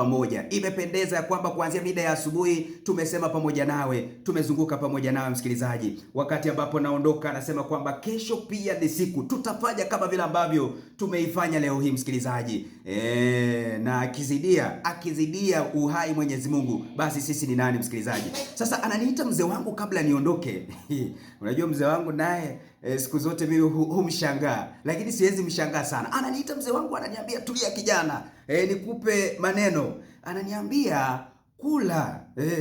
pamoja. Imependeza ya kwamba kuanzia mida ya asubuhi tumesema pamoja nawe, tumezunguka pamoja nawe msikilizaji. Wakati ambapo naondoka, anasema kwamba kesho pia ni siku, tutafanya kama vile ambavyo tumeifanya leo hii msikilizaji. Na akizidia uhai Mwenyezi Mungu, basi sisi ni nani msikilizaji? Sasa ananiita mzee wangu kabla niondoke. Unajua mzee wangu naye siku zote mimi humshangaa, lakini siwezi mshangaa sana. Ananiita mzee wangu, ananiambia tulia kijana, nikupe maneno. Ananiambia kula.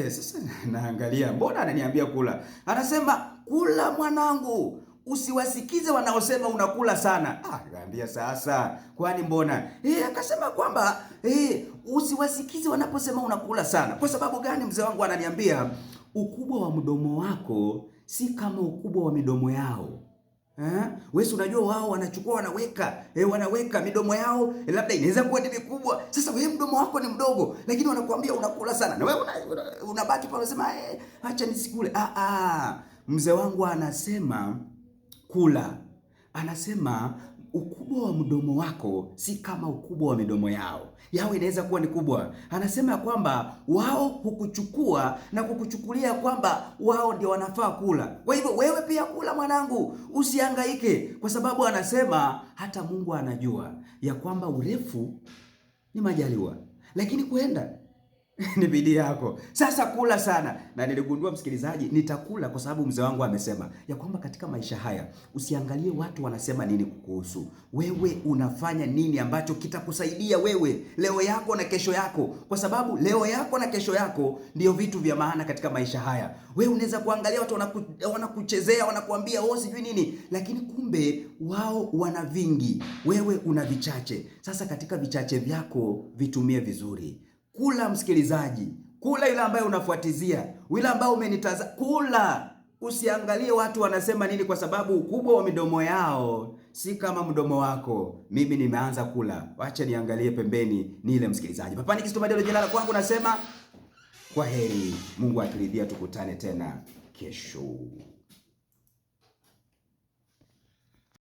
Sasa naangalia, mbona ananiambia kula? Anasema kula mwanangu, usiwasikize wanaosema unakula sana. Nikamwambia sasa, kwani mbona? Akasema kwamba usiwasikize wanaposema unakula sana. Kwa sababu gani mzee wangu? Ananiambia ukubwa wa mdomo wako si kama ukubwa wa midomo yao. Wewe unajua wao wanachukua wanaweka midomo yao labda inaweza kuwa ni mikubwa. Sasa wewe mdomo wako ni mdogo, lakini wanakuambia unakula sana. Na wewe unabaki pale unasema acha nisikule. Mzee wangu anasema kula. Anasema ukubwa wa mdomo wako si kama ukubwa wa midomo yao. Yao inaweza kuwa ni kubwa. Anasema kwamba wao hukuchukua na kukuchukulia kwamba wao ndio wanafaa kula. Kwa hivyo wewe pia kula mwanangu, usihangaike, kwa sababu anasema hata Mungu anajua ya kwamba urefu ni majaliwa, lakini kuenda ni bidii yako. Sasa kula sana. Na niligundua msikilizaji, nitakula kwa sababu mzee wangu amesema ya kwamba katika maisha haya usiangalie watu wanasema nini kukuhusu. Wewe unafanya nini ambacho kitakusaidia wewe leo yako na kesho yako, kwa sababu leo yako na kesho yako ndio vitu vya maana katika maisha haya. Wewe unaweza kuangalia watu wanakuchezea, wanakuambia sijui nini, lakini kumbe wao wana vingi, wewe una vichache. Sasa katika vichache vyako vitumie vizuri. Kula msikilizaji, kula yule ambaye unafuatizia, yule ambaye umenitaza, kula. Usiangalie watu wanasema nini, kwa sababu ukubwa wa midomo yao si kama mdomo wako. Mimi nimeanza kula, wacha niangalie pembeni nile msikilizaji. Papa Nick Madelo jina la kwangu, nasema kwa heri. Mungu akiridhia tukutane tena kesho.